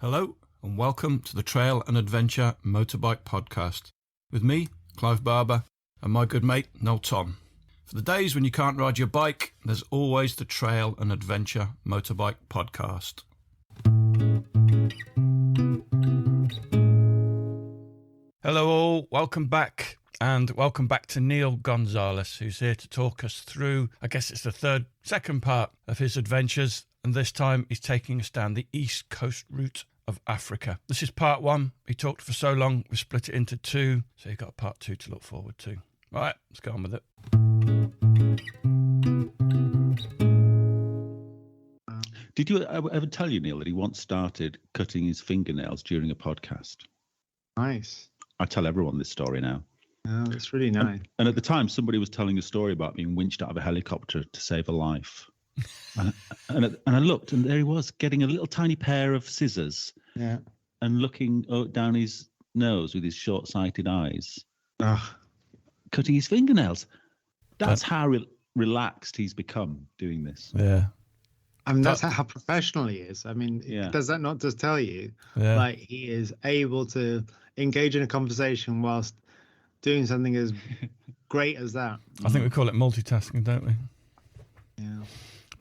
Hello and welcome to the Trail and Adventure Motorbike Podcast with me, Clive Barber, and my good mate, Noel Tom. For the days when you can't ride your bike, there's always the Trail and Adventure Motorbike Podcast. Hello all, welcome back. And welcome back to Neil Gonzalez, who's here to talk us through, I guess it's the second part of his adventures. And this time he's taking us down the east coast route of Africa. This is part one. He talked for so long, we split it into two. So you've got part two to look forward to. All right, let's go on with it. Did you ever tell you, Neil, that he once started cutting his fingernails during a podcast? Nice. I tell everyone this story now. Oh, that's really nice. And at the time, somebody was telling a story about being winched out of a helicopter to save a life. and I looked, and there he was, getting a little tiny pair of scissors, and looking down his nose with his short-sighted eyes, cutting his fingernails. That's how relaxed he's become doing this. Yeah. I mean, that's how professional he is. I mean, does that not just tell you, like, he is able to engage in a conversation whilst doing something as great as that? I think we call it multitasking, don't we? Yeah.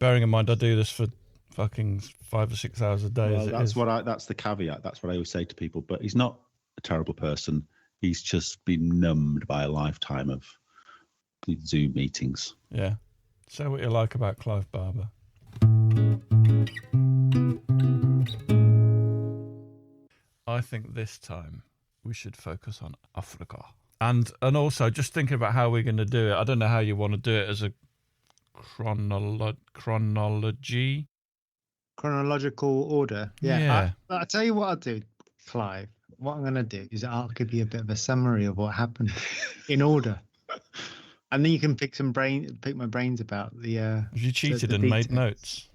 Bearing in mind, I do this for fucking 5 or 6 hours a day. Well, that's the caveat. That's what I always say to people. But he's not a terrible person. He's just been numbed by a lifetime of Zoom meetings. Yeah. Say what you like about Clive Barber. I think this time we should focus on Africa. And also just thinking about how we're going to do it. I don't know how you want to do it as a chronological order. Yeah. I'll tell you what I'll do, Clive. What I'm going to do is I'll give you a bit of a summary of what happened in order. And then you can pick my brains about the... Have you cheated and made notes?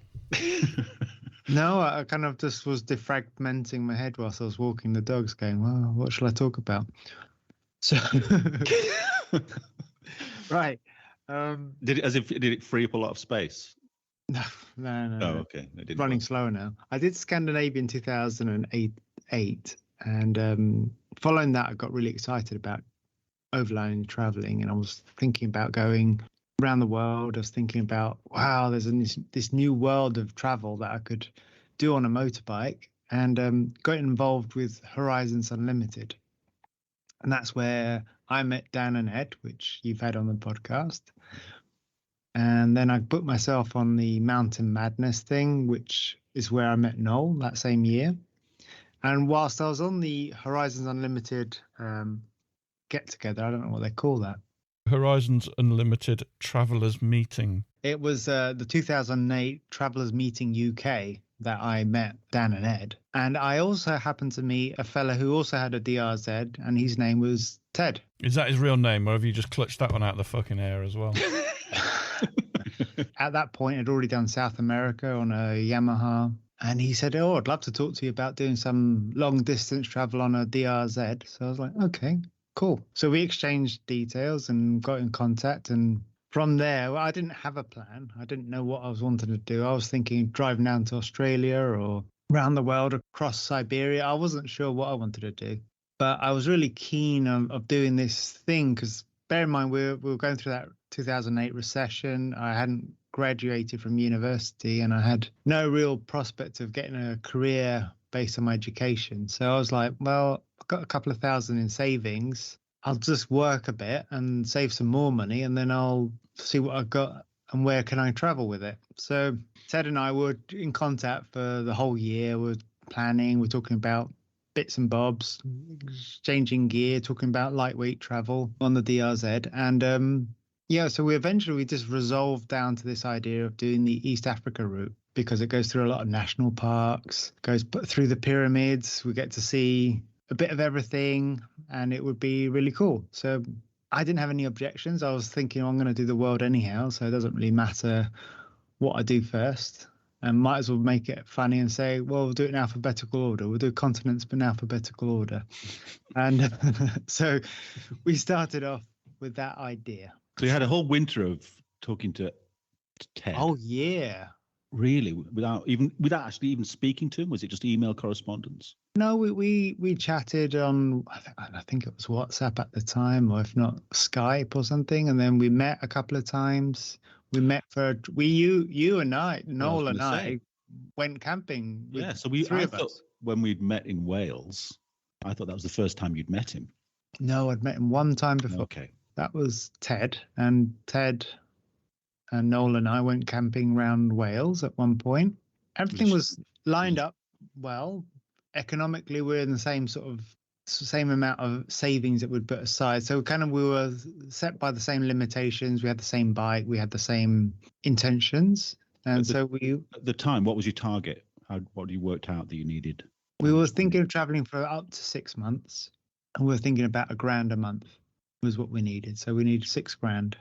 No, I kind of just was defragmenting my head whilst I was walking the dogs, going, well, what shall I talk about? So, right. Did it free up a lot of space? No. Oh, okay. Running slower now. I did Scandinavia in 2008, and following that, I got really excited about overland traveling, and I was thinking about going around the world. I was thinking about, wow, there's this new world of travel that I could do on a motorbike, and got involved with Horizons Unlimited. And that's where I met Dan and Ed, which you've had on the podcast. And then I put myself on the Mountain Madness thing, which is where I met Noel that same year. And whilst I was on the Horizons Unlimited get-together, I don't know what they call that. Horizons Unlimited Travellers Meeting. It was the 2008 Travellers Meeting UK that I met Dan and Ed. And I also happened to meet a fella who also had a DRZ, and his name was Ted. Is that his real name, or have you just clutched that one out of the fucking air as well? At that point, I'd already done South America on a Yamaha. And he said, oh, I'd love to talk to you about doing some long distance travel on a DRZ. So I was like, okay, cool. So we exchanged details and got in contact. And from there, I didn't have a plan. I didn't know what I was wanting to do. I was thinking driving down to Australia or around the world, across Siberia. I wasn't sure what I wanted to do. But I was really keen of doing this thing because bear in mind, we were going through that 2008 recession. I hadn't graduated from university and I had no real prospect of getting a career based on my education. So I was like, well, I've got a couple of thousand in savings. I'll just work a bit and save some more money, and then I'll see what I've got and where can I travel with it. So Ted and I were in contact for the whole year. We're planning, we're talking about bits and bobs, changing gear, talking about lightweight travel on the DRZ. And so we just resolved down to this idea of doing the East Africa route because it goes through a lot of national parks, goes through the pyramids. We get to see a bit of everything, and it would be really cool. So I didn't have any objections. I was thinking, I'm going to do the world anyhow, so it doesn't really matter what I do first. And might as well make it funny and say, well, we'll do it in alphabetical order. We'll do continents, but in alphabetical order. And so we started off with that idea. So you had a whole winter of talking to Ted. Oh, yeah. Really, without actually even speaking to him? Was it just email correspondence? No, we chatted on, I think it was WhatsApp at the time, or if not Skype or something, and then we met a couple of times. We met you and I, Noel and I, went camping with so three of us. When we'd met in Wales, I thought that was the first time you'd met him. No, I'd met him one time before. Okay. That was Ted, and Noel and I went camping around Wales at one point. Everything was lined up well. Economically, we're in the same amount of savings that we'd put aside. So we were set by the same limitations. We had the same bike. We had the same intentions. And at the time, what was your target? What you worked out that you needed? We were thinking of traveling for up to 6 months. And we were thinking about $1,000 a month was what we needed. So we needed $6,000.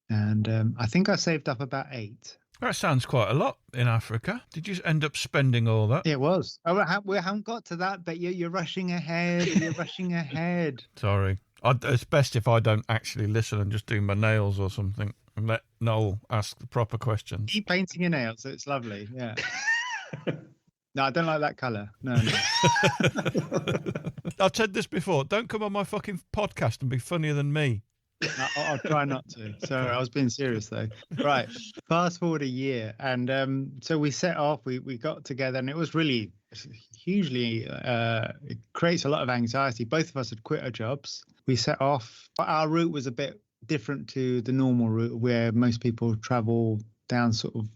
And I think I saved up about 8. That sounds quite a lot in Africa. Did you end up spending all that? It was. Oh, we haven't got to that, but you're rushing ahead. You're rushing ahead. Sorry. It's best if I don't actually listen and just do my nails or something and let Noel ask the proper questions. Keep painting your nails. It's lovely. Yeah. No, I don't like that colour. No. I've said this before. Don't come on my fucking podcast and be funnier than me. I'll try not to. Sorry, I was being serious though. Right. Fast forward a year. And so we set off, we got together, and it was really hugely, it creates a lot of anxiety. Both of us had quit our jobs. We set off. Our route was a bit different to the normal route where most people travel down sort of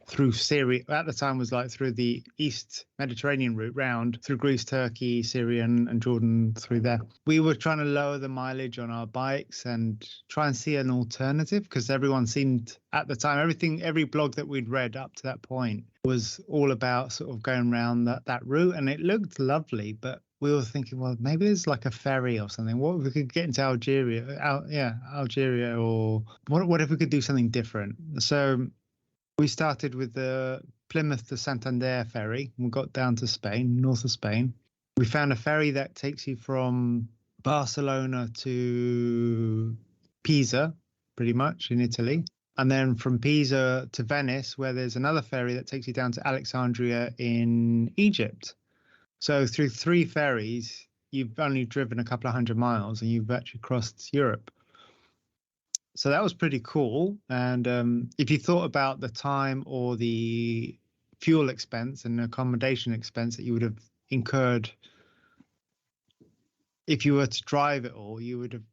through Syria. At the time was like through the East Mediterranean route round through Greece, Turkey, Syria and Jordan through there. We were trying to lower the mileage on our bikes and try and see an alternative because everyone seemed at the time, every blog that we'd read up to that point was all about sort of going around that route, and it looked lovely, but we were thinking, well, maybe there's like a ferry or something. What if we could get into Algeria, or what if we could do something different? So we started with the Plymouth to Santander ferry. We got down to Spain, north of Spain. We found a ferry that takes you from Barcelona to Pisa, pretty much in Italy. And then from Pisa to Venice, where there's another ferry that takes you down to Alexandria in Egypt. So through 3 ferries, you've only driven a couple of 100 miles and you've actually crossed Europe. So that was pretty cool. And if you thought about the time or the fuel expense and accommodation expense that you would have incurred if you were to drive it all, you would have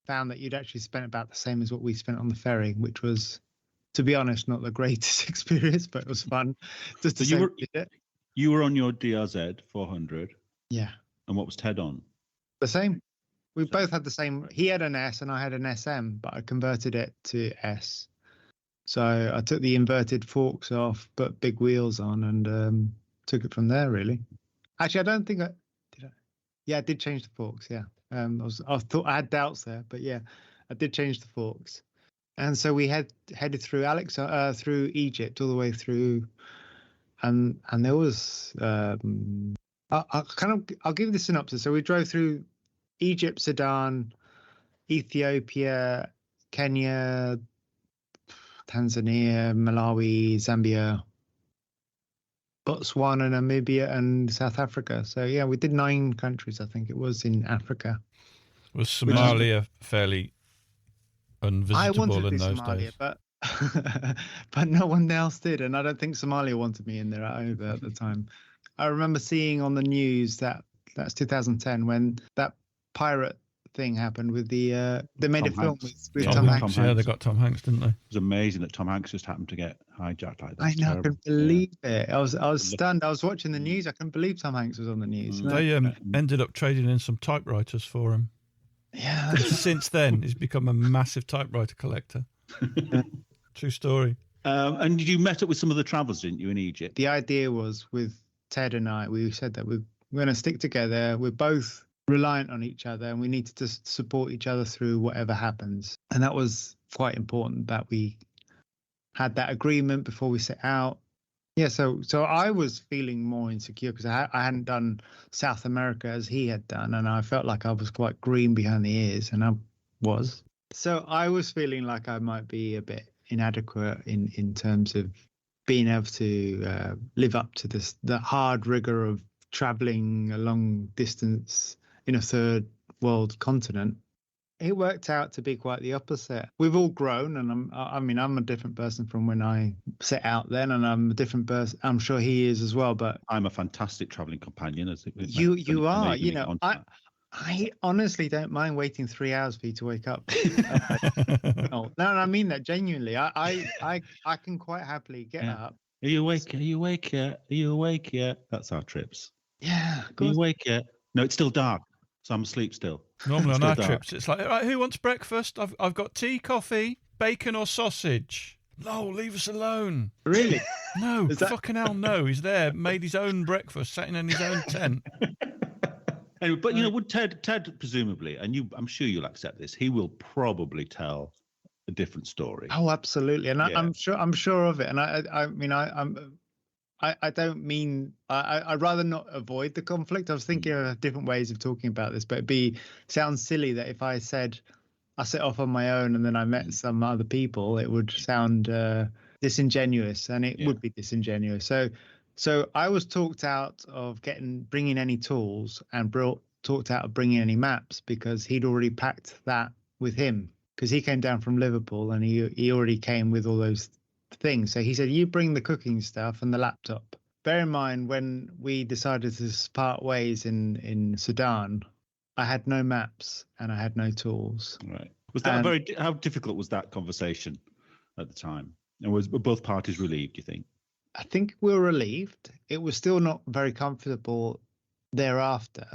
found that you'd actually spent about the same as what we spent on the ferry, which was, to be honest, not the greatest experience, but it was fun. Just to you were on your DRZ 400. Yeah. And what was Ted on? The same. We both had the same. He had an S and I had an SM, but I converted it to S. So I took the inverted forks off, put big wheels on, and took it from there, really. Actually, I don't think I did. Yeah, I did change the forks. Yeah, I thought I had doubts there, but yeah, I did change the forks. And so we headed through through Egypt all the way through, and there was I'll give you the synopsis. So we drove through Egypt, Sudan, Ethiopia, Kenya, Tanzania, Malawi, Zambia, Botswana, Namibia, and South Africa. So yeah, we did 9 countries, I think it was, in Africa. Was Somalia fairly unvisitable I wanted in to those Somalia, days? but no one else did, and I don't think Somalia wanted me in there either at the time. I remember seeing on the news that's 2010 when that pirate thing happened with they made a film with Tom Hanks. Yeah, they got Tom Hanks, didn't they? It was amazing that Tom Hanks just happened to get hijacked like that. I know, I couldn't believe it. I was stunned. I was watching the news. I couldn't believe Tom Hanks was on the news. They ended up trading in some typewriters for him. Yeah. Since then, he's become a massive typewriter collector. True story. And you met up with some of the travellers, didn't you, in Egypt? The idea was with Ted and I, we said that we're going to stick together. We're both reliant on each other and we need to support each other through whatever happens. And that was quite important that we had that agreement before we set out. Yeah, so I was feeling more insecure because I hadn't done South America as he had done, and I felt like I was quite green behind the ears, and I was. So I was feeling like I might be a bit inadequate in terms of being able to live up to the hard rigor of traveling a long distance in a third world continent, it worked out to be quite the opposite. We've all grown, and I'm a different person from when I set out then, and I'm a different person. I'm sure he is as well. But I'm a fantastic traveling companion. You are. You know, I honestly don't mind waiting 3 hours for you to wake up. No, I mean that genuinely. I can quite happily get up. Are you awake? Are you awake yet? Are you awake yet? That's our trips. Yeah. Are you awake yet? No, it's still dark, so I'm asleep still. Normally on our trips, it's like, right, who wants breakfast? I've got tea, coffee, bacon or sausage. No, leave us alone. Really? No, fucking hell no. He's there, made his own breakfast, sat in his own tent. Anyway, but you know, would Ted presumably, and I'm sure you'll accept this, he will probably tell a different story. Oh, absolutely, and I'm sure of it. And I don't mean I'd rather not avoid the conflict. I was thinking of different ways of talking about this, but sounds silly that if I said I set off on my own and then I met some other people, it would sound disingenuous, and it would be disingenuous. So I was talked out of bringing any tools and talked out of bringing any maps because he'd already packed that with him, because he came down from Liverpool and he already came with all those things. So he said, you bring the cooking stuff and the laptop. Bear in mind, when we decided to part ways in Sudan, I had no maps and I had no tools. Right. Was that how difficult was that conversation at the time? And were both parties relieved, do you think? I think we were relieved. It was still not very comfortable thereafter.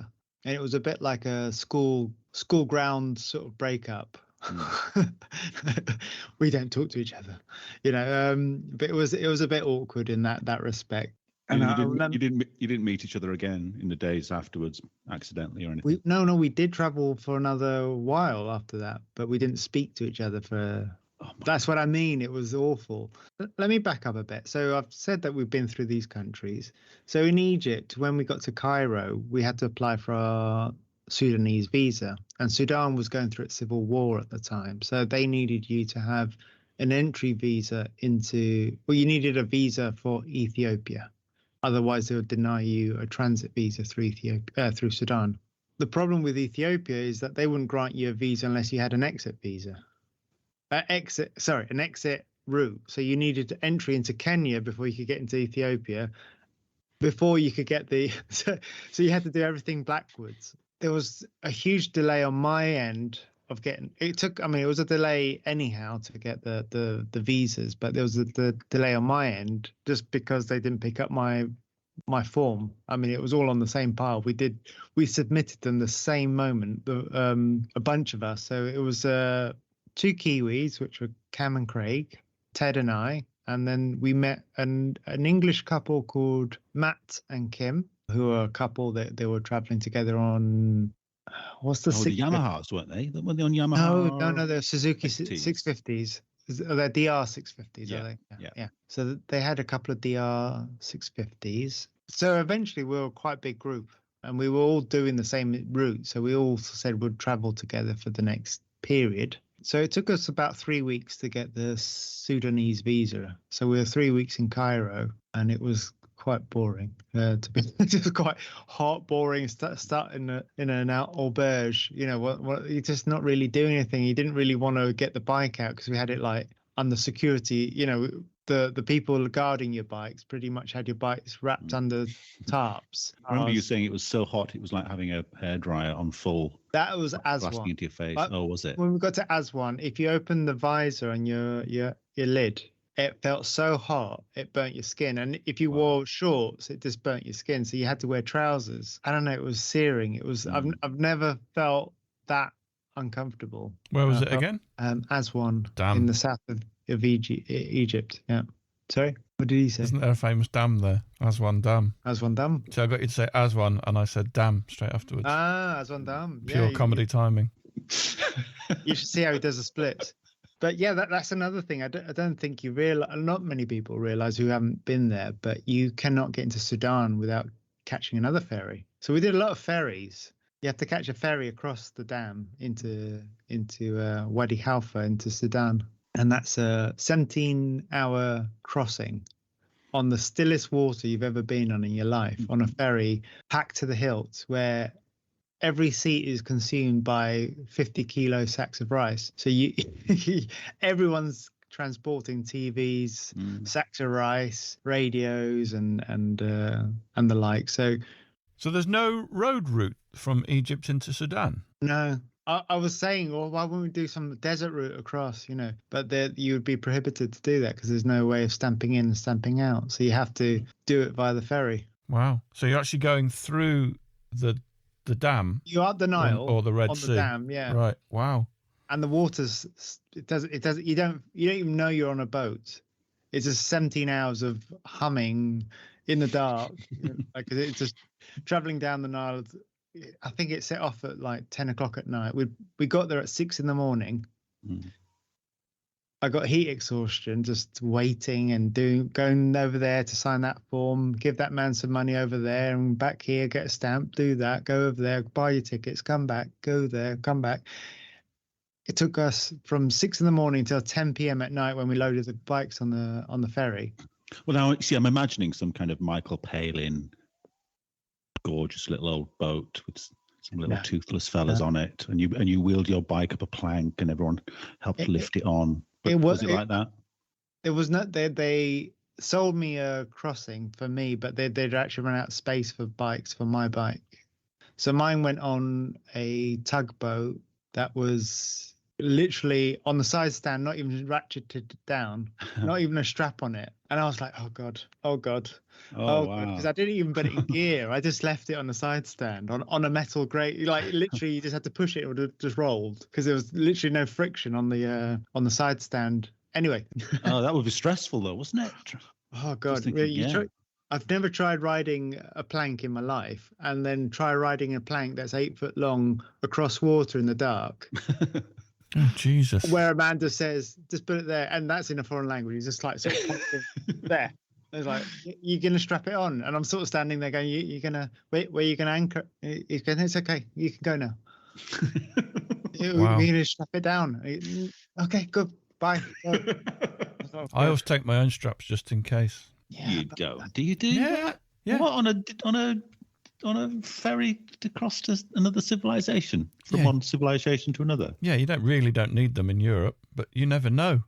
And it was a bit like a school ground sort of breakup. We don't talk to each other, you know. But it was a bit awkward in that respect. And you didn't meet each other again in the days afterwards, accidentally or anything? We did travel for another while after that, but we didn't speak to each other for. That's what I mean. It was awful. Let me back up a bit. So I've said that we've been through these countries. So in Egypt, when we got to Cairo, we had to apply for our Sudanese visa, and Sudan was going through its civil war at the time. So they needed you to have an entry visa you needed a visa for Ethiopia. Otherwise, they would deny you a transit visa through Sudan. The problem with Ethiopia is that they wouldn't grant you a visa unless you had an exit visa. An exit route. So you needed entry into Kenya before you could get into Ethiopia, before you could get so you had to do everything backwards. There was a huge delay on my end of getting it. It was a delay anyhow to get the visas, but there was the delay on my end just because they didn't pick up my form. It was all on the same pile. We submitted them the same moment, a bunch of us. So it was 2 Kiwis, which were Cam and Craig, Ted and I, and then we met an English couple called Matt and Kim, who are a couple that they were traveling together on. What's the the Yamahas, weren't they? Were they on Yamaha? No, they're Suzuki 650s. They're DR 650s, yeah, are they? Yeah. So they had a couple of DR 650s. So eventually we were quite a big group, and we were all doing the same route. So we all said we'd travel together for the next period. So it took us about 3 weeks to get the Sudanese visa. So we were 3 weeks in Cairo, and it was quite boring. To be just quite hot, boring. Start in an auberge. You know, you're just not really doing anything. You didn't really want to get the bike out because we had it like under security. You know, the people guarding your bikes pretty much had your bikes wrapped under tarps. I remember you saying it was so hot it was like having a hairdryer on full. That was Aswan. Blasting into your face. But was it? When we got to Aswan, if you opened the visor on your lid, it felt so hot it burnt your skin. And if you wore shorts, it just burnt your skin. So you had to wear trousers. I don't know. It was searing. It was. I've never felt that uncomfortable. Where was it again? Aswan, Damn. in the south of Egypt. Yeah. Sorry, what did he say? Isn't there a famous dam there? Aswan Dam. Aswan Dam. So I got you to say Aswan, and I said dam straight afterwards. Aswan Dam. Pure comedy timing. You should see how he does a split. But yeah, that's another thing. I don't think you realize. Not many people realize who haven't been there, but you cannot get into Sudan without catching another ferry. So we did a lot of ferries. You have to catch a ferry across the dam into Wadi Halfa into Sudan. And that's a 17-hour crossing. on the stillest water you've ever been on in your life, on a ferry packed to the hilt, where every seat is consumed by 50-kilo sacks of rice. So everyone's transporting TVs, sacks of rice, radios, and the like. So there's no road route from Egypt into Sudan? No. I was saying, well, why wouldn't we do some desert route across, But you would be prohibited to do that because there's no way of stamping in and stamping out. So you have to do it via the ferry. Wow. So you're actually going through the dam? You're up the Nile or the Red on Sea. the dam, yeah. Right. Wow. And the water's you don't even know you're on a boat. It's just 17 hours of humming in the dark. Like it's just traveling down the Nile. I think it set off at like 10 o'clock at night. We got there at 6 a.m. I got heat exhaustion just waiting and going over there to sign that form, give that man some money over there and back here, get a stamp, do that, go over there, buy your tickets, come back, go there, come back. It took us from 6 a.m. till 10 p.m. at night when we loaded the bikes on the ferry. Well, now see, I'm imagining some kind of Michael Palin gorgeous little old boat with some little toothless fellas on it, and you wheeled your bike up a plank, and everyone helped lift it on. But was it like that? It was not. They sold me a crossing for me, but they'd actually run out of space for bikes for my bike, so mine went on a tugboat that was literally on the side stand, not even ratcheted down, not even a strap on it. And I was like, oh god, wow, because I didn't even put it in gear. I just left it on the side stand on a metal grate. Like literally, you just had to push it; it would have just rolled because there was literally no friction on the side stand. Anyway, that would be stressful though, wasn't it? Oh god, thinking, I've never tried riding a plank in my life, and then try riding a plank that's 8 foot long across water in the dark. Oh, Jesus. Where Amanda says, just put it there, and that's in a foreign language. He's just like, sort of there. It's like, you're going to strap it on. And I'm sort of standing there going, you're going to, wait, where are you going to anchor? He's going, it's okay. You can go now. Wow. We're going to strap it down. Okay, good. Bye. I always take my own straps just in case. Yeah, you don't. Do you do that? Yeah. What, on a ferry to cross to another civilization, from one civilization to another? Yeah, you don't need them in Europe, but you never know.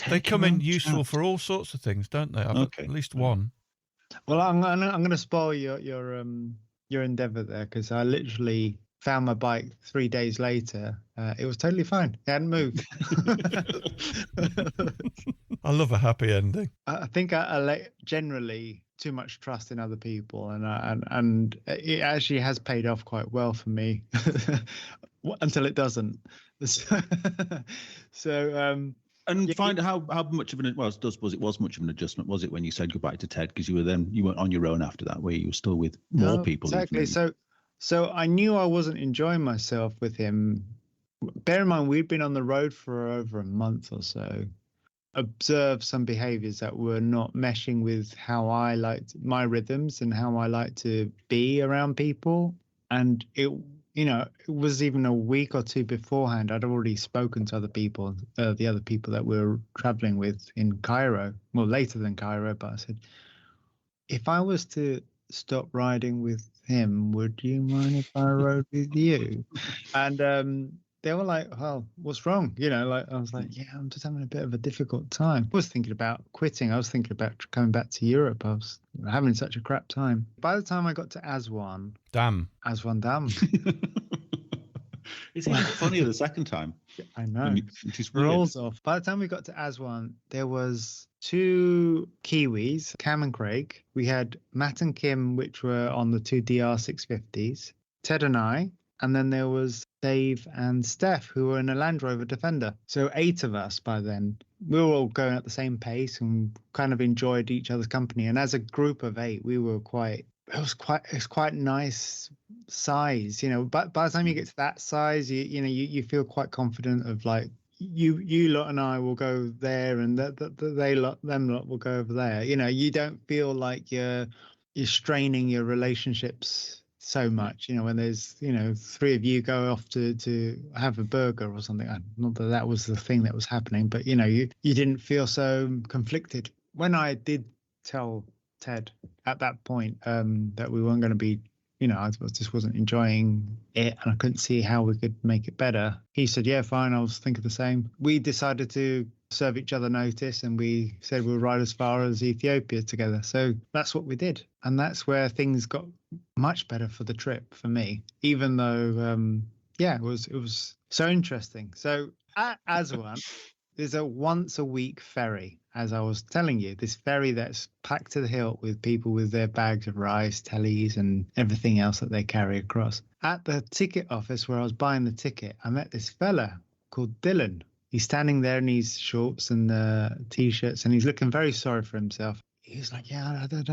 They come in useful for all sorts of things, don't they? I've at least one. Well, I'm going to spoil your endeavour there, because I literally found my bike 3 days later. It was totally fine. It hadn't moved. I love a happy ending. I think I generally too much trust in other people, and it actually has paid off quite well for me until it doesn't. Find how much of it was much of an adjustment, was it, when you said goodbye to Ted, because you weren't on your own after that, where you were still with more people? Exactly. So I knew I wasn't enjoying myself with him. Bear in mind, we'd been on the road for over a month or so. Observed some behaviors that were not meshing with how I liked my rhythms and how I like to be around people. And it was even a week or two beforehand. I'd already spoken to other people, the other people that we were traveling with in Cairo. Well, later than Cairo, but I said, if I was to stop riding with him, would you mind if I rode with you? And they were like, well, what's wrong? I was like, yeah, I'm just having a bit of a difficult time. I was thinking about quitting. I was thinking about coming back to Europe. I was having such a crap time. By the time I got to Aswan Dam. It's even funnier the second time. I know. It rolls off. By the time we got to Aswan, there was 2 Kiwis, Cam and Craig. We had Matt and Kim, which were on the 2 DR650s, Ted and I, and then there was Dave and Steph, who were in a Land Rover Defender. So 8 of us by then. We were all going at the same pace and kind of enjoyed each other's company. And as a group of 8, we were it was quite nice size, But by the time you get to that size, you feel quite confident of like, you lot and I will go there, and them lot will go over there. You don't feel like you're straining your relationships so much, when there's 3 of you go off to have a burger or something. Not that was the thing that was happening, but you didn't feel so conflicted. When I did tell Ted at that point that we weren't going to be, I just wasn't enjoying it and I couldn't see how we could make it better. He said, yeah, fine. I was thinking the same. We decided to serve each other notice and we said we'll ride as far as Ethiopia together. So that's what we did. And that's where things got much better for the trip for me, even though, it was so interesting. So at Aswan, there's a once a week ferry, as I was telling you, this ferry that's packed to the hilt with people with their bags of rice, tellies, and everything else that they carry across. At the ticket office where I was buying the ticket, I met this fella called Dylan. He's standing there in his shorts and T-shirts, and he's looking very sorry for himself. He was like, yeah, I don't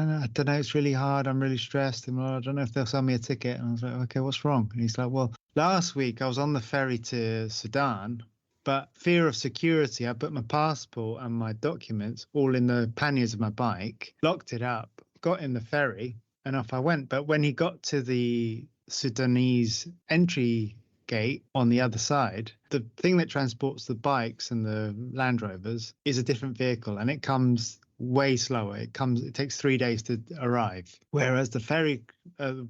know. It's really hard. I'm really stressed. And I don't know if they'll sell me a ticket. And I was like, okay, what's wrong? And he's like, well, last week I was on the ferry to Sudan, but fear of security, I put my passport and my documents all in the panniers of my bike, locked it up, got in the ferry, and off I went. But when he got to the Sudanese entry gate on the other side, the thing that transports the bikes and the Land Rovers is a different vehicle, and it comes way slower. It takes 3 days to arrive, whereas the ferry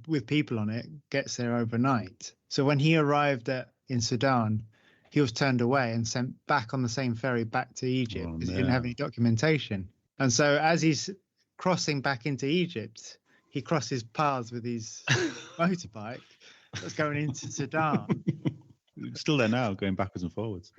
with people on it gets there overnight. So when he arrived in Sudan, he was turned away and sent back on the same ferry back to Egypt because he didn't have any documentation. And so as he's crossing back into Egypt, he crosses paths with his motorbike that's going into Sudan. Still there now, going backwards and forwards.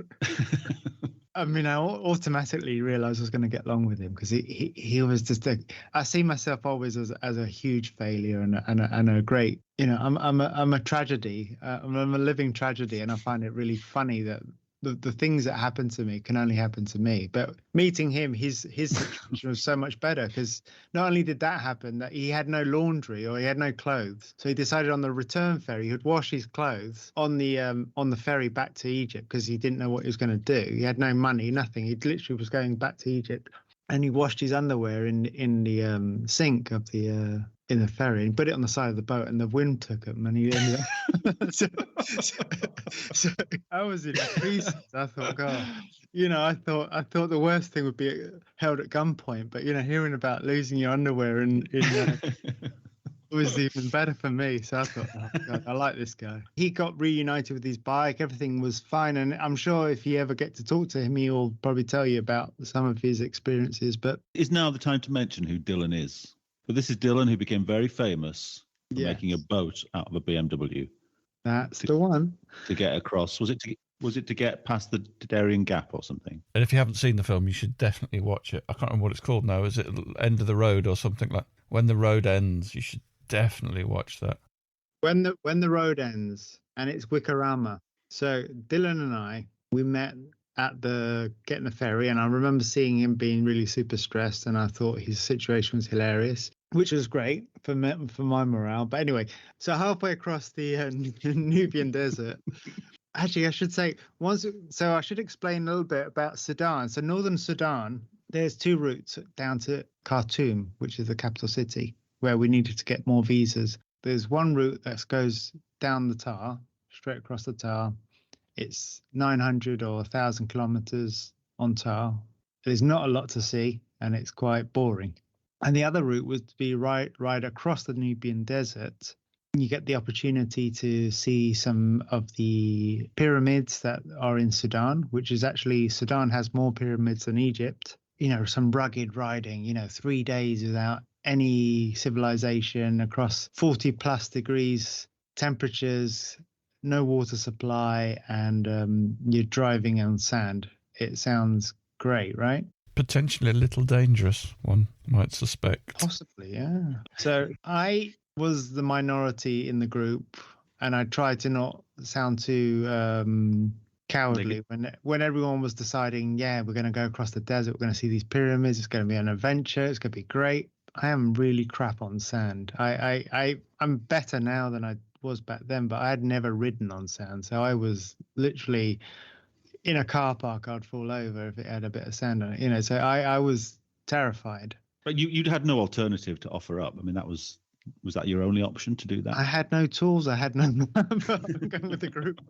I mean, I automatically realized I was going to get along with him because he was just I see myself always as a huge failure and a great, I'm a tragedy. I'm a living tragedy, and I find it really funny that the things that happen to me can only happen to me. But meeting him, his situation was so much better because not only did that happen, that he had no laundry or he had no clothes, so he decided on the return ferry he would wash his clothes on the ferry back to Egypt because he didn't know what he was going to do. He had no money, nothing. He literally was going back to Egypt, and he washed his underwear in the sink of the in the ferry and put it on the side of the boat, and the wind took him and he ended up so I was in pieces. I thought, God, I thought the worst thing would be held at gunpoint, but hearing about losing your underwear in was even better for me. So I thought, oh God, I like this guy. He got reunited with his bike. Everything was fine. And I'm sure if you ever get to talk to him, he'll probably tell you about some of his experiences. But is now the time to mention who Dylan is? But this is Dylan, who became very famous for making a boat out of a BMW. That's the one. To get across. Was it to get past the Darien Gap or something? And if you haven't seen the film, you should definitely watch it. I can't remember what it's called now. Is it End of the Road or something like When the Road Ends? You should definitely watch that. When the Road Ends, and it's Wikarama. So Dylan and I, we met at getting the ferry, and I remember seeing him being really super stressed, and I thought his situation was hilarious, which was great for my morale. But anyway, so halfway across the Nubian desert, actually I should say I should explain a little bit about Sudan. So northern Sudan, there's two routes down to Khartoum, which is the capital city, where we needed to get more visas. There's one route that goes down the Tar, straight across the Tar. It's 900 or 1,000 kilometers on Tar. There's not a lot to see, and it's quite boring. And the other route would be right across the Nubian desert. You get the opportunity to see some of the pyramids that are in Sudan, which is actually, Sudan has more pyramids than Egypt. Some rugged riding, 3 days without any civilization across 40 plus degrees temperatures, no water supply, and you're driving on sand. It sounds great, right? Potentially a little dangerous, one might suspect. Possibly, yeah. So I was the minority in the group, and I tried to not sound too cowardly when everyone was deciding, we're going to go across the desert, we're going to see these pyramids, it's going to be an adventure, it's going to be great. I am really crap on sand. I'm better now than I was back then, but I had never ridden on sand, so I was literally in a car park. I'd fall over if it had a bit of sand on it, so I was terrified. But you'd had no alternative to offer up. I mean, was that your only option to do that? I had no tools. I had no I'm going with the group.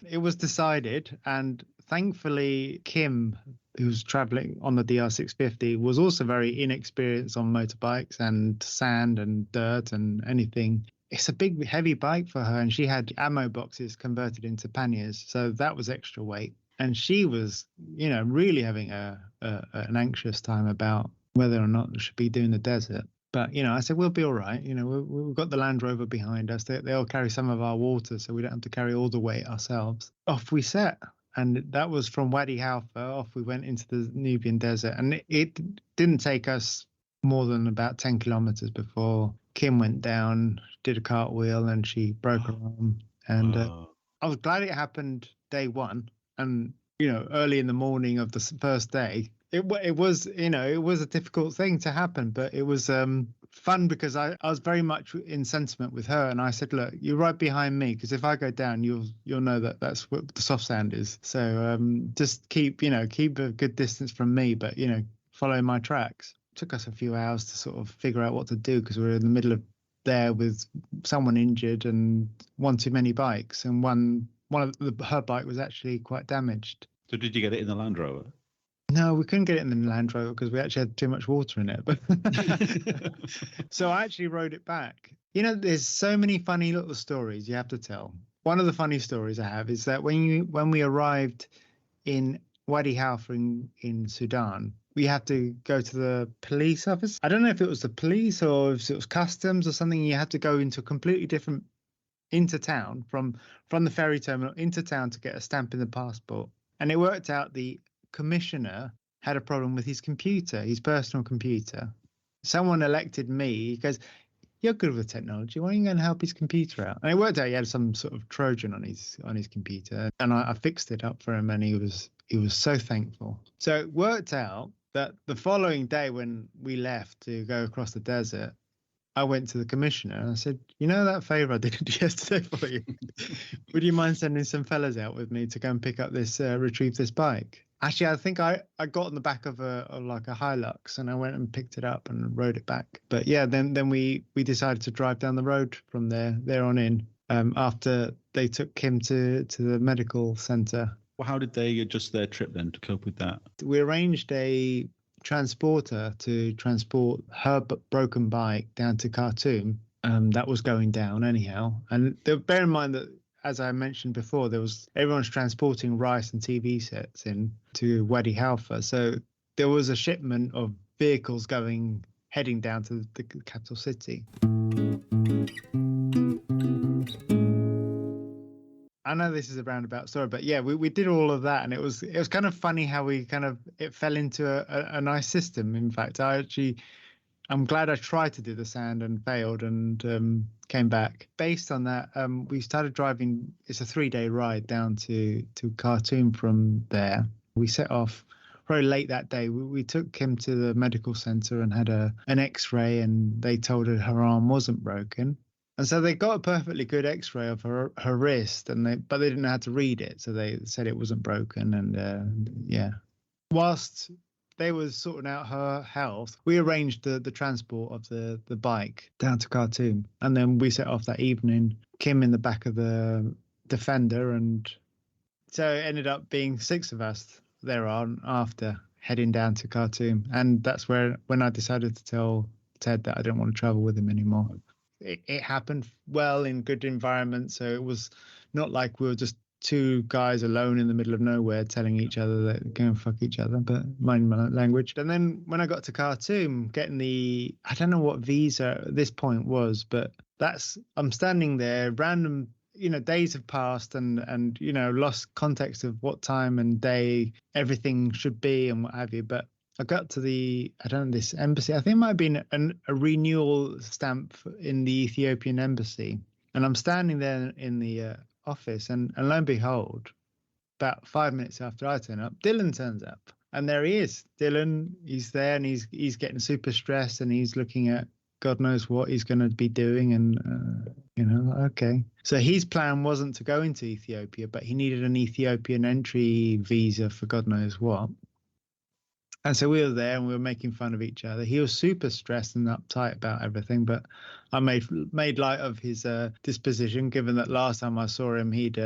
It was decided, and thankfully Kim, who's traveling on the DR650 was also very inexperienced on motorbikes and sand and dirt and anything. It's a big, heavy bike for her, and she had ammo boxes converted into panniers, so that was extra weight. And she was, really having an anxious time about whether or not she should be doing the desert. But, I said, we'll be all right. We've got the Land Rover behind us. They'll carry some of our water, so we don't have to carry all the weight ourselves. Off we set. And that was from Wadi Halfa. Off we went into the Nubian desert. And it didn't take us more than about 10 kilometers before Kim went down, did a cartwheel, and she broke her arm. And I was glad it happened day one. And, early in the morning of the first day, it was, it was a difficult thing to happen, but it was fun because I was very much in sentiment with her. And I said, look, you're right behind me, because if I go down, you'll know that's what the soft sand is. So just keep a good distance from me, but, follow my tracks. It took us a few hours to sort of figure out what to do, because we were in the middle of there with someone injured and one too many bikes. And her bike was actually quite damaged. So did you get it in the Land Rover? No, we couldn't get it in the Land Rover because we actually had too much water in it. But so I actually rode it back. There's so many funny little stories you have to tell. One of the funny stories I have is that when we arrived in Wadi Halfa in Sudan, we had to go to the police office. I don't know if it was the police or if it was customs or something. You had to go into a completely different into town from the ferry terminal into town to get a stamp in the passport. And it worked out the commissioner had a problem with his computer, his personal computer. Someone elected me. He goes, you're good with technology. Why are you going to help his computer out? And it worked out he had some sort of Trojan on his computer. And I fixed it up for him, and he was so thankful. So it worked out that the following day when we left to go across the desert, I went to the commissioner and I said, that favor I did yesterday for you? Would you mind sending some fellas out with me to go and pick up this, retrieve this bike? Actually, I think I got on the back of a Hilux, and I went and picked it up and rode it back. But yeah, then we decided to drive down the road from there on in, after they took Kim to the medical center. Well, how did they adjust their trip then to cope with that? We arranged a transporter to transport her broken bike down to Khartoum. That was going down anyhow. And bear in mind that, as I mentioned before, everyone's transporting rice and TV sets in to Wadi Halfa. So there was a shipment of vehicles heading down to the capital city. I know this is a roundabout story, but yeah, we did all of that, and it was kind of funny how it fell into a nice system. In fact, I'm glad I tried to do the sand and failed, and came back. Based on that, we started driving. It's a 3-day ride down to Khartoum from there. We set off very late that day. We took Kim to the medical center and had an X-ray, and they told her arm wasn't broken. And so they got a perfectly good X-ray of her wrist, but they didn't know how to read it, so they said it wasn't broken. And yeah, whilst they were sorting out her health, we arranged the transport of the bike down to Khartoum, and then we set off that evening. Kim in the back of the Defender, and so it ended up being 6 of us thereon after heading down to Khartoum, and that's when I decided to tell Ted that I didn't want to travel with him anymore. It happened well in good environment, so it was not like we were just 2 guys alone in the middle of nowhere telling each other that they're going to fuck each other, but mind my language. And then when I got to Khartoum, getting I don't know what visa at this point was, but I'm standing there, random, days have passed and lost context of what time and day everything should be and what have you. But I got to this embassy. I think it might have been a renewal stamp in the Ethiopian embassy. And I'm standing there in the office, and lo and behold, about 5 minutes after I turn up, Dylan turns up. And there he is. Dylan, he's there, and he's getting super stressed, and he's looking at God knows what he's going to be doing. And, okay. So his plan wasn't to go into Ethiopia, but he needed an Ethiopian entry visa for God knows what. And so we were there and we were making fun of each other. He was super stressed and uptight about everything, but I made light of his disposition, given that last time I saw him, he'd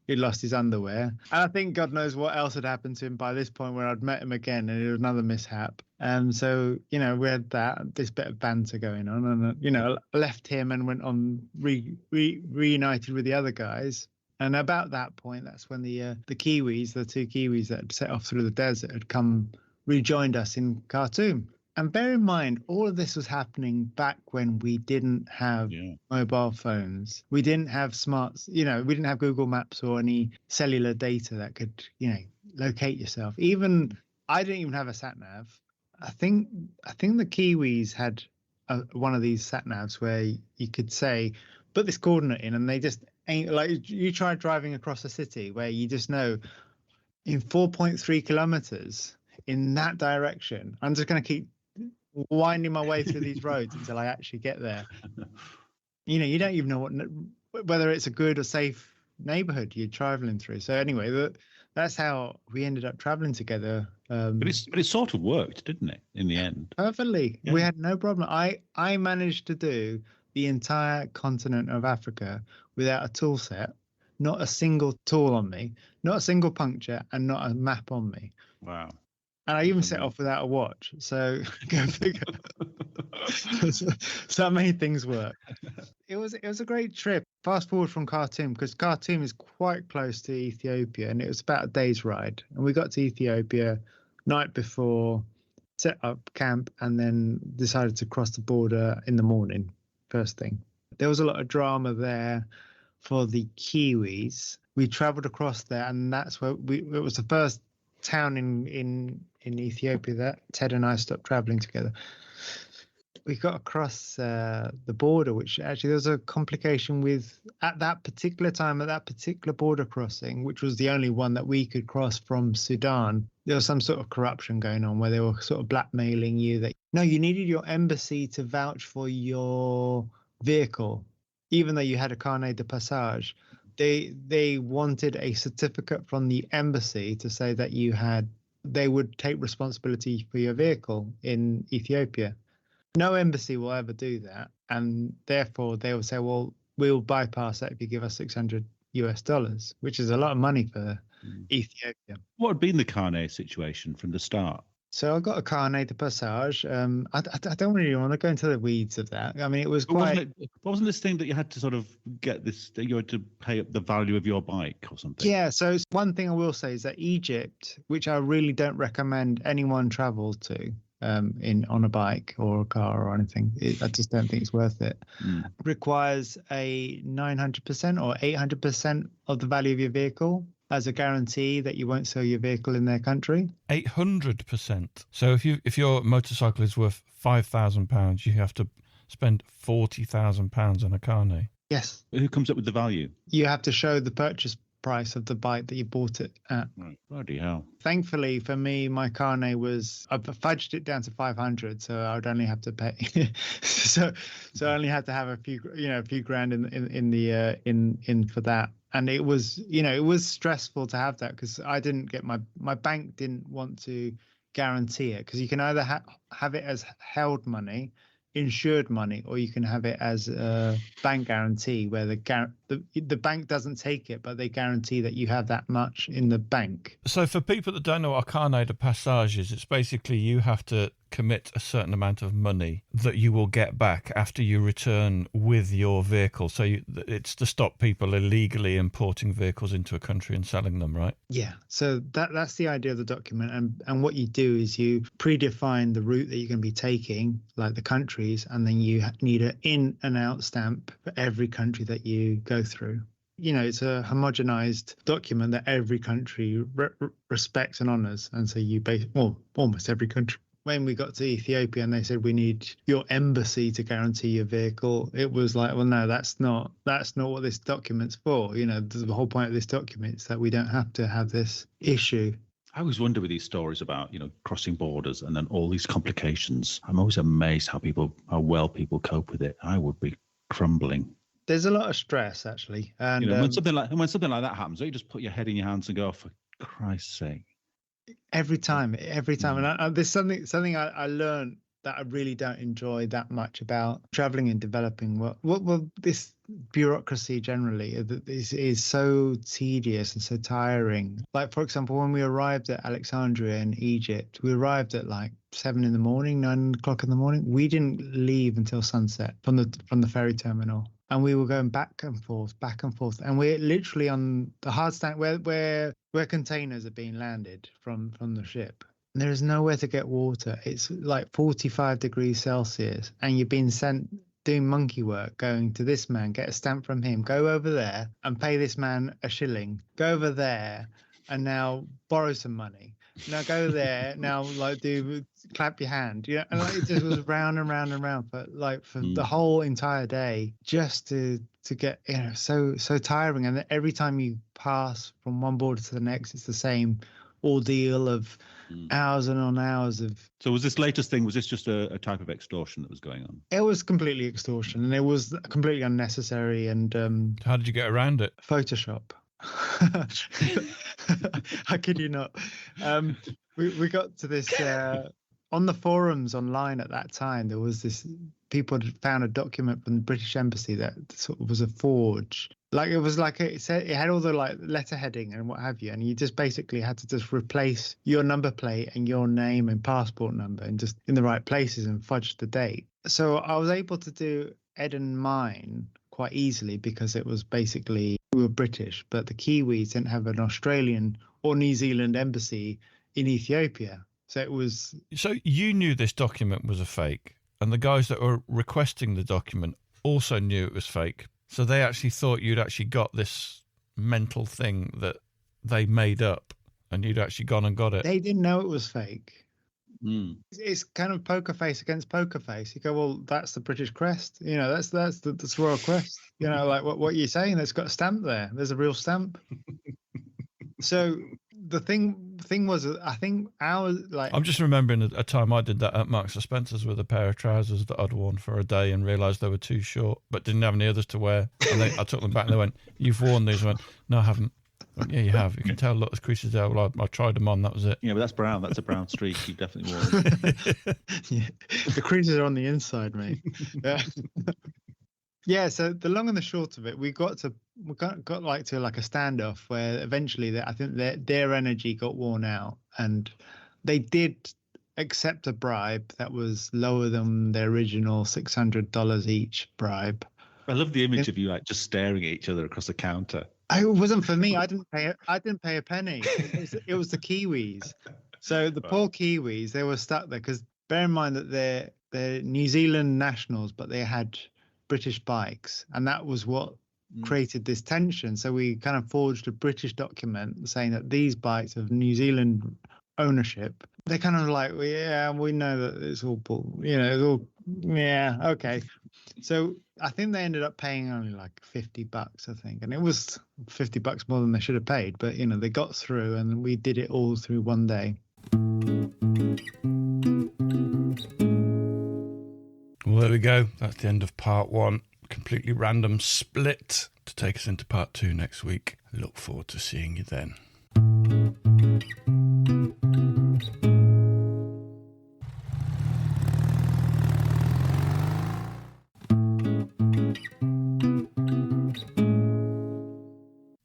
lost his underwear. And I think God knows what else had happened to him by this point, where I'd met him again and it was another mishap. So, we had this bit of banter going on, and, left him and went on reunited with the other guys. And about that point, that's when the Kiwis, the two Kiwis that had set off through the desert, had rejoined us in Khartoum. And bear in mind, all of this was happening back when we didn't have mobile phones. We didn't have we didn't have Google Maps or any cellular data that could, locate yourself. I didn't even have a sat nav. I think the Kiwis had one of these sat navs where you could say, put this coordinate in, and they just ain't like, you try driving across a city where you just know in 4.3 kilometers in that direction, I'm just going to keep winding my way through these roads until I actually get there. You don't even know whether it's a good or safe neighborhood you're traveling through. So anyway, that's how we ended up traveling together. But it sort of worked, didn't it, in the end? Perfectly. Yeah. We had no problem. I managed to do the entire continent of Africa without a tool set, not a single tool on me, not a single puncture, and not a map on me. Wow. And I even set off without a watch. So go figure. So I made things work. It was a great trip. Fast forward from Khartoum, because Khartoum is quite close to Ethiopia, and it was about a day's ride. And we got to Ethiopia night before, set up camp, and then decided to cross the border in the morning, first thing. There was a lot of drama there for the Kiwis. We traveled across there, and that's where it was the first town in Ethiopia that Ted and I stopped traveling together. We got across the border, which actually there was a complication with at that particular time, at that particular border crossing, which was the only one that we could cross from Sudan. There was some sort of corruption going on where they were sort of blackmailing you that, no, you needed your embassy to vouch for your vehicle, even though you had a carnet de passage. They wanted a certificate from the embassy to say that they would take responsibility for your vehicle in Ethiopia. No embassy will ever do that, and therefore they will say, well, we'll bypass that if you give us $600, which is a lot of money for Ethiopia. What had been the carnet situation from the start? So I got a carnet de passage. I don't really want to go into the weeds of that. I mean, it was quite... Wasn't this thing that you had to sort of get this, that you had to pay up the value of your bike or something? Yeah, so one thing I will say is that Egypt, which I really don't recommend anyone travel to on a bike or a car or anything, I just don't think it's worth it, requires a 900% or 800% of the value of your vehicle as a guarantee that you won't sell your vehicle in their country. 800%. So if your motorcycle is worth £5,000, you have to spend £40,000 on a carnet. Yes. Who comes up with the value? You have to show the purchase price of the bike that you bought it at. Right. Bloody hell. Thankfully for me, my carnet I've fudged it down to 500, so I would only have to pay. so I only had to have a few grand in for that. And it was, it was stressful to have that because I didn't get my bank didn't want to guarantee it, because you can either have it as held money, insured money, or you can have it as a bank guarantee where the bank doesn't take it, but they guarantee that you have that much in the bank. So for people that don't know what a carnet de passage is, it's basically you have to commit a certain amount of money that you will get back after you return with your vehicle. So it's to stop people illegally importing vehicles into a country and selling them, right? Yeah. So that's the idea of the document. And what you do is you predefine the route that you're going to be taking, like the countries, and then you need an in and out stamp for every country that you go through. It's a homogenized document that every country respects and honors. And so almost every country. When we got to Ethiopia and they said, we need your embassy to guarantee your vehicle, it was like, well, no, that's not what this document's for. The whole point of this document is that we don't have to have this issue. I always wonder with these stories about, crossing borders and then all these complications. I'm always amazed how well people cope with it. I would be crumbling. There's a lot of stress, actually. And when something like that happens, you just put your head in your hands and go, for Christ's sake. Every time. And there's something I learned that I really don't enjoy that much about traveling and developing. Well, this bureaucracy generally is so tedious and so tiring. Like, for example, when we arrived at Alexandria in Egypt, we arrived at like 7 in the morning, 9 o'clock in the morning. We didn't leave until sunset from the ferry terminal. And we were going back and forth. And we're literally on the hard stand where containers are being landed from the ship. And there is nowhere to get water. It's like 45 degrees Celsius. And you're being sent doing monkey work, going to this man, get a stamp from him, go over there and pay this man a shilling, go over there and now borrow some money. Now go there, now like clap your hand, and like it just was round and round and round for the whole entire day, just to get so tiring. And every time you pass from one border to the next, it's the same ordeal of hours and on hours of. So was this latest thing? Was this just a type of extortion that was going on? It was completely extortion, and it was completely unnecessary. And how did you get around it? Photoshop. I kid you not. We got to this on the forums online at that time. There was this, people had found a document from the British Embassy that sort of was a forge. Like it was like it had all the like letter heading and what have you, and you just basically had to just replace your number plate and your name and passport number and just in the right places and fudge the date. So I was able to do Ed and mine quite easily because it was basically, we were British, but the Kiwis didn't have an Australian or New Zealand embassy in Ethiopia. So it was. So you knew this document was a fake, and the guys that were requesting the document also knew it was fake. So they actually thought you'd actually got this mental thing that they made up, and you'd actually gone and got it. They didn't know it was fake. It's kind of poker face against poker face. You go, well, that's the British crest. That's the Royal Crest. Like what you're saying, it's got a stamp there. There's a real stamp. So the thing was, I think I'm just remembering a time I did that at Marks and Spencer's with a pair of trousers that I'd worn for a day and realised they were too short, but didn't have any others to wear. And I took them back and they went, "You've worn these." I went, "No, I haven't." I went, "Yeah, you have. You can tell. Look, the creases there. Well, I tried them on. That was it." Yeah, but that's brown. That's a brown streak. You definitely wore it. Yeah, the creases are on the inside, mate. Yeah. Yeah, so the long and the short of it, we got to a standoff where eventually I think their energy got worn out, and they did accept a bribe that was lower than their original $600 each bribe. I love the image of you like just staring at each other across the counter. It wasn't for me. I didn't pay a penny. It was the Kiwis. So the poor Kiwis, they were stuck there because bear in mind that they're New Zealand nationals, but they had British bikes, and that was what created this tension. So we kind of forged a British document saying that these bikes have New Zealand ownership. They're kind of like, well, yeah, we know that it's all it's all, yeah, okay. So I think they ended up paying only like $50, I think, and it was $50 more than they should have paid, but they got through, and we did it all through one day. Well, there we go. That's the end of part 1. Completely random split to take us into part 2 next week. I look forward to seeing you then.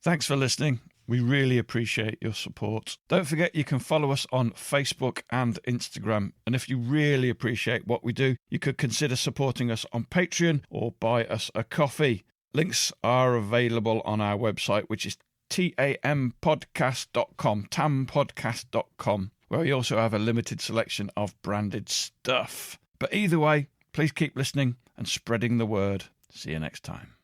Thanks for listening. We really appreciate your support. Don't forget you can follow us on Facebook and Instagram. And if you really appreciate what we do, you could consider supporting us on Patreon or buy us a coffee. Links are available on our website, which is tampodcast.com, tampodcast.com, where we also have a limited selection of branded stuff. But either way, please keep listening and spreading the word. See you next time.